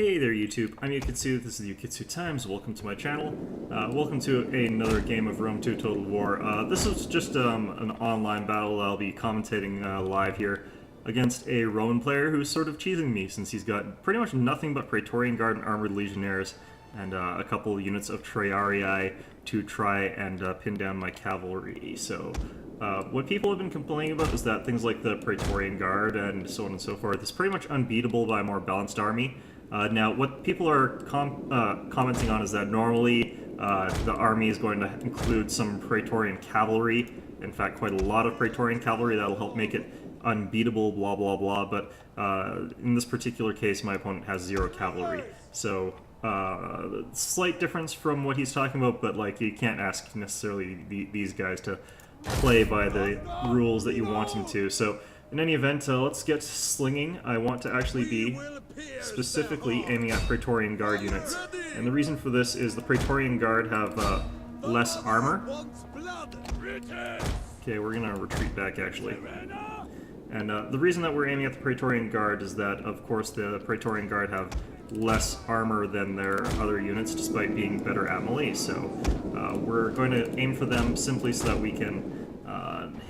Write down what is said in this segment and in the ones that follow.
Hey there YouTube, I'm Yukitsu, this is Yukitsu Times, welcome to my channel. Welcome to another game of Rome 2 Total War. This is just an online battle I'll be commentating live here against a Roman player who's sort of cheesing me since he's got pretty much nothing but Praetorian Guard and Armored Legionnaires and a couple units of Triarii to try and pin down my cavalry. So what people have been complaining about is that things like the Praetorian Guard and so on and so forth is pretty much unbeatable by a more balanced army. Now, what people are commenting on is that normally the army is going to include some Praetorian cavalry, in fact quite a lot of Praetorian cavalry that'll help make it unbeatable, blah blah blah, but in this particular case my opponent has 0 cavalry, so slight difference from what he's talking about, but like you can't ask necessarily these guys to play by the rules that you want them to. So in any event, let's get slinging. I want to actually be specifically aiming at Praetorian Guard units. And the reason for this is the Praetorian Guard have less armor. Okay, we're gonna retreat back actually. And the reason that we're aiming at the Praetorian Guard is that, of course, the Praetorian Guard have less armor than their other units, despite being better at melee. So we're going to aim for them simply so that we can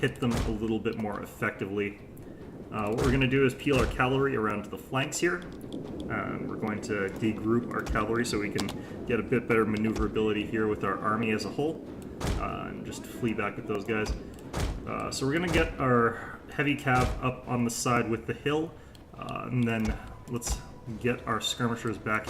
hit them a little bit more effectively. What we're going to do is peel our cavalry around to the flanks here. We're going to degroup our cavalry so we can get a bit better maneuverability here with our army as a whole, and just flee back with those guys. So we're going to get our heavy cav up on the side with the hill, and then let's get our skirmishers back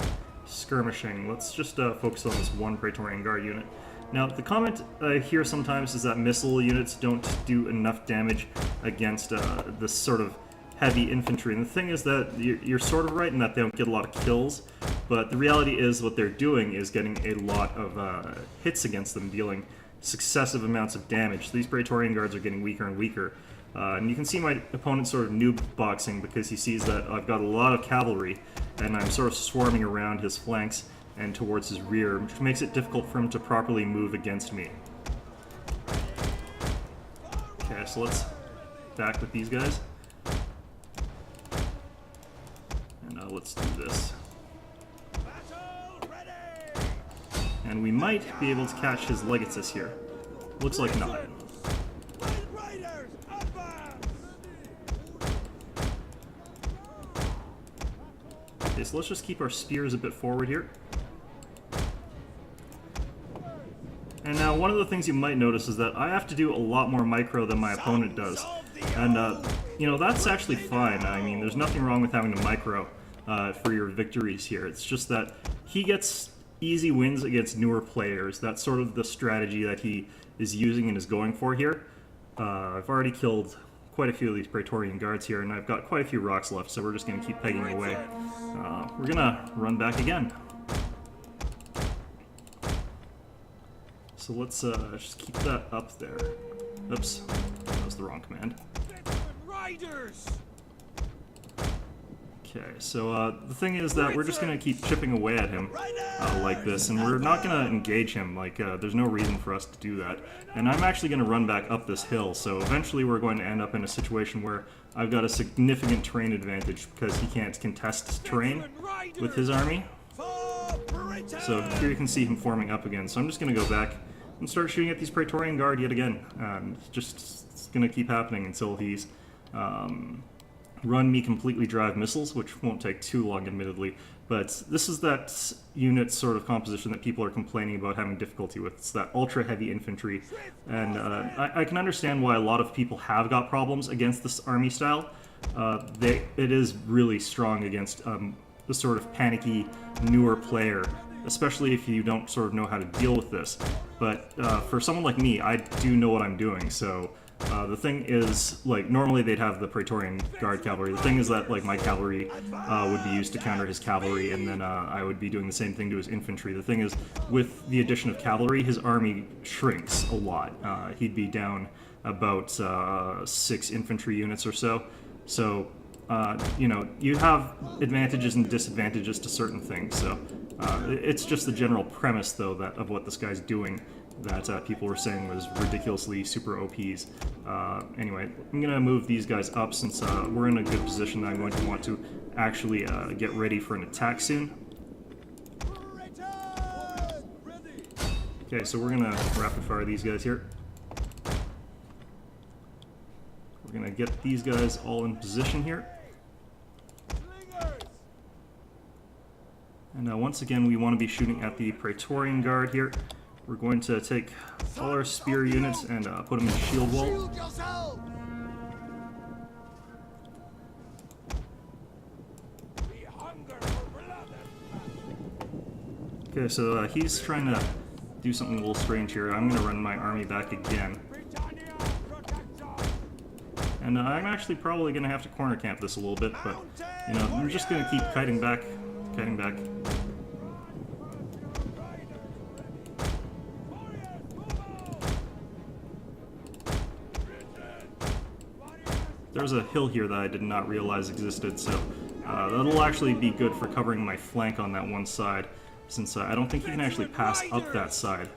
skirmishing. Let's just focus on this one Praetorian Guard unit. Now, the comment I hear sometimes is that missile units don't do enough damage against this sort of heavy infantry. And the thing is that you're sort of right in that they don't get a lot of kills, but the reality is what they're doing is getting a lot of hits against them, dealing successive amounts of damage. So these Praetorian Guards are getting weaker and weaker. And you can see my opponent sort of noob boxing because he sees that I've got a lot of cavalry and I'm sort of swarming around his flanks and towards his rear, which makes it difficult for him to properly move against me. Okay, so let's back with these guys. And let's do this. And we might be able to catch his legatus here. Looks like not. Okay, so let's just keep our spears a bit forward here. And now one of the things you might notice is that I have to do a lot more micro than my opponent does. And, you know, that's actually fine. I mean, there's nothing wrong with having to micro for your victories here. It's just that he gets easy wins against newer players. That's sort of the strategy that he is using and is going for here. I've already killed quite a few of these Praetorian Guards here, and I've got quite a few rocks left, so we're just going to keep pegging away. We're going to run back again. So let's just keep that up there. Oops, that was the wrong command. Okay, so the thing is that we're just going to keep chipping away at him like this, and we're not going to engage him. Like, there's no reason for us to do that. And I'm actually going to run back up this hill, so eventually we're going to end up in a situation where I've got a significant terrain advantage because he can't contest terrain with his army. So here you can see him forming up again. So I'm just going to go back and start shooting at these Praetorian Guard yet again. It's going to keep happening until he's run me completely drive missiles, which won't take too long, admittedly. But this is that unit sort of composition that people are complaining about having difficulty with. It's that ultra-heavy infantry. And I can understand why a lot of people have got problems against this army style. It is really strong against the sort of panicky, newer player, especially if you don't sort of know how to deal with this. But for someone like me, I do know what I'm doing, so the thing is, like, normally they'd have the Praetorian Guard cavalry. The thing is that, like, my cavalry would be used to counter his cavalry, and then I would be doing the same thing to his infantry. The thing is, with the addition of cavalry, his army shrinks a lot. He'd be down about 6 infantry units or so. So, you know, you have advantages and disadvantages to certain things, so it's just the general premise, though, that of what this guy's doing that people were saying was ridiculously super OPs. Anyway, I'm going to move these guys up since we're in a good position that I'm going to want to actually get ready for an attack soon. Okay, so we're going to rapid fire these guys here. We're going to get these guys all in position here. And once again, we want to be shooting at the Praetorian Guard here. We're going to take all our spear units and put them in shield wall. Okay, so he's trying to do something a little strange here. I'm going to run my army back again. And I'm actually probably going to have to corner camp this a little bit, but, you know, I'm just going to keep kiting back. There's a hill here that I did not realize existed, so that'll actually be good for covering my flank on that one side, since I don't think you can actually pass up that side.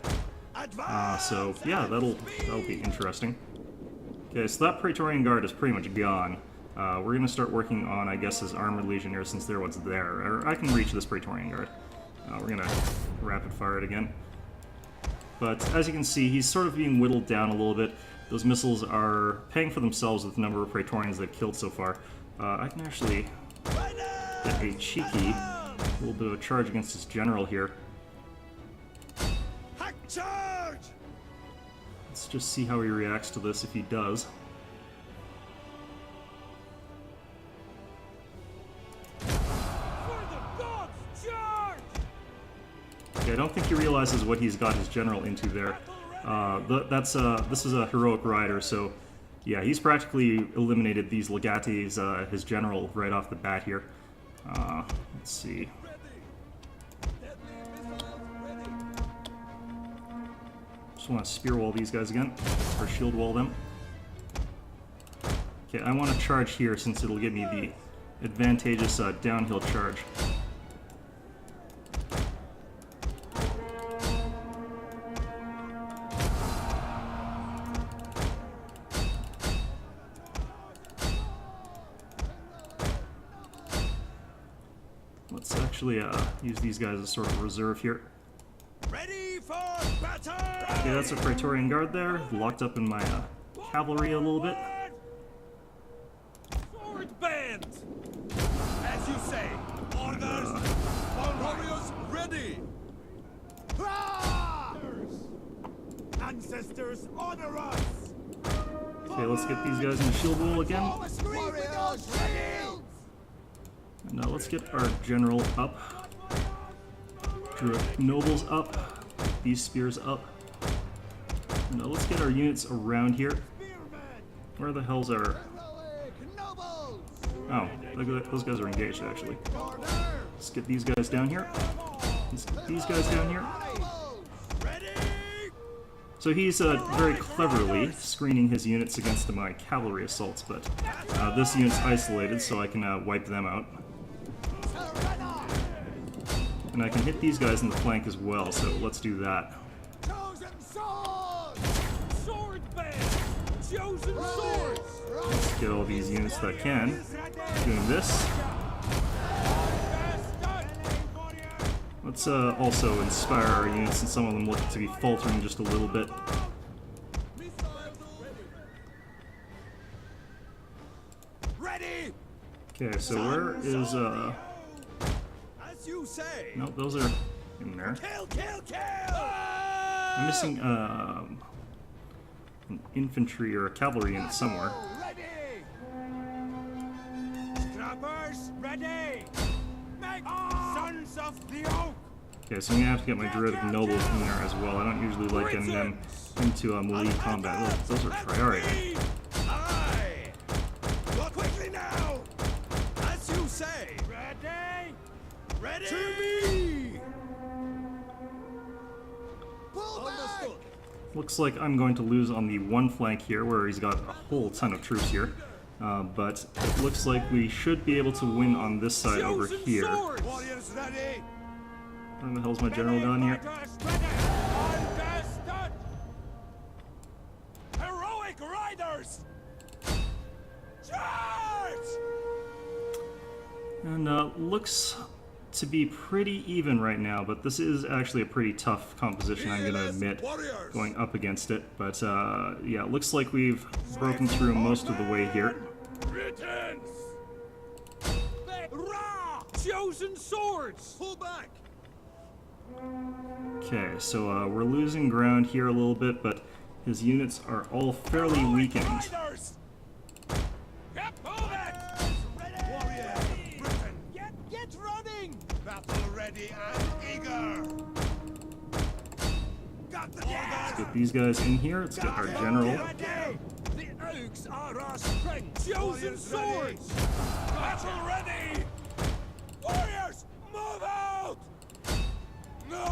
So yeah, that'll be interesting. Okay, so that Praetorian Guard is pretty much gone. We're going to start working on, I guess, his Armored Legionnaires since they're what's there. Or I can reach this Praetorian Guard. We're going to rapid fire it again. But as you can see, he's sort of being whittled down a little bit. Those missiles are paying for themselves with the number of Praetorians they've killed so far. I can actually get a cheeky little bit of a charge against his general here. Let's just see how he reacts to this, if he does. Okay, I don't think he realizes what he's got his general into there. This is a heroic rider, so yeah, he's practically eliminated these legates, his general, right off the bat here. Let's see. Just want to spear wall these guys again, or shield wall them. Okay, I want to charge here since it'll give me the advantageous downhill charge. Let's actually use these guys as sort of reserve here. Ready for battle! Okay, that's a Praetorian Guard there, locked up in my cavalry a little bit. Sword band! As you say, orders! Warriors ready! Ancestors honor us! Okay, let's get these guys in the shield wall again. Warriors ready! And now let's get our general up. Druid nobles up. These spears up. And now let's get our units around here. Where the hell's our... Oh, look at that. Those guys are engaged actually. Let's get these guys down here. Let's get these guys down here. So he's very cleverly screening his units against my cavalry assaults, but this unit's isolated, so I can wipe them out. And I can hit these guys in the flank as well, so let's do that. Let's get all these units that can. Doing this. Let's also inspire our units, and some of them look to be faltering just a little bit. Okay, so where is Nope, those are in there. I'm missing an infantry or a cavalry unit somewhere. Scrappers ready! Sons of the oak! Okay, so I'm gonna have to get my Druidic nobles in there as well. I don't usually like getting them into melee combat. Look, those are Triarii. Aye! Go quickly now! As you say! Ready! Ready! To me! Understood. Looks like I'm going to lose on the one flank here, where he's got a whole ton of troops here. But it looks like we should be able to win on this side over here. Where the hell's my general gone here? riders! Charge! And looks to be pretty even right now, but this is actually a pretty tough composition, I'm going to admit, going up against it. But yeah, it looks like we've broken through most of the way here. Britons! Ra! Chosen swords! Pull back! Okay, so we're losing ground here a little bit, but his units are all fairly weakened. Riders! Get moving! Warriors of Britain! Get running! Battle ready and eager! Got the Let's get these guys in here. Let's get our general. The oaks are our strength! Chosen swords! Battle ready! Warriors, move out! No!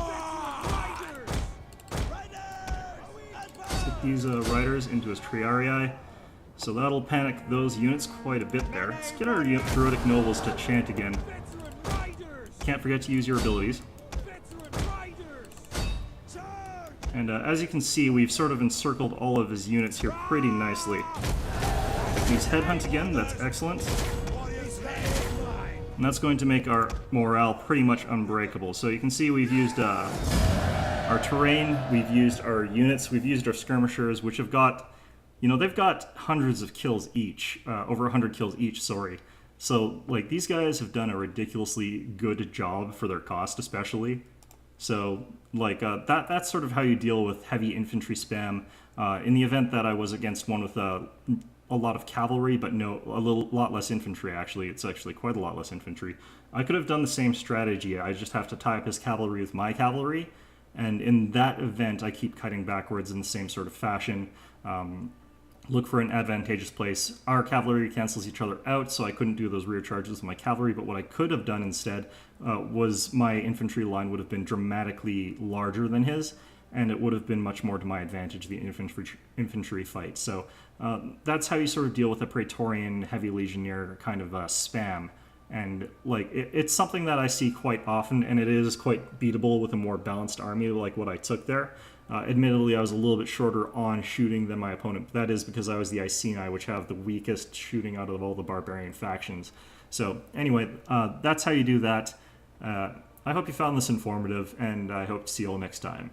Riders! Let's get these riders into his triarii. So that'll panic those units quite a bit there. Let's get our druidic nobles to chant again. Veteran riders! Can't forget to use your abilities. Veteran riders! Charge! And as you can see, we've sort of encircled all of his units here pretty nicely. He's headhunt again, that's excellent. And that's going to make our morale pretty much unbreakable. So you can see we've used our terrain, we've used our units, we've used our skirmishers, which have got, you know, they've got hundreds of kills each, over 100 kills each, sorry. So, like, these guys have done a ridiculously good job for their cost, especially. So, like, that's sort of how you deal with heavy infantry spam. In the event that I was against one with a lot of cavalry, but no, a lot less infantry, actually. It's actually quite a lot less infantry. I could have done the same strategy. I just have to tie up his cavalry with my cavalry, and in that event, I keep cutting backwards in the same sort of fashion. Look for an advantageous place. Our cavalry cancels each other out, so I couldn't do those rear charges with my cavalry, but what I could have done instead was my infantry line would have been dramatically larger than his, and it would have been much more to my advantage, the infantry fight. So that's how you sort of deal with a Praetorian heavy legionnaire kind of spam. And like it's something that I see quite often, and it is quite beatable with a more balanced army like what I took there. Admittedly, I was a little bit shorter on shooting than my opponent, but that is because I was the Iceni, which have the weakest shooting out of all the barbarian factions. So anyway, that's how you do that. I hope you found this informative, and I hope to see you all next time.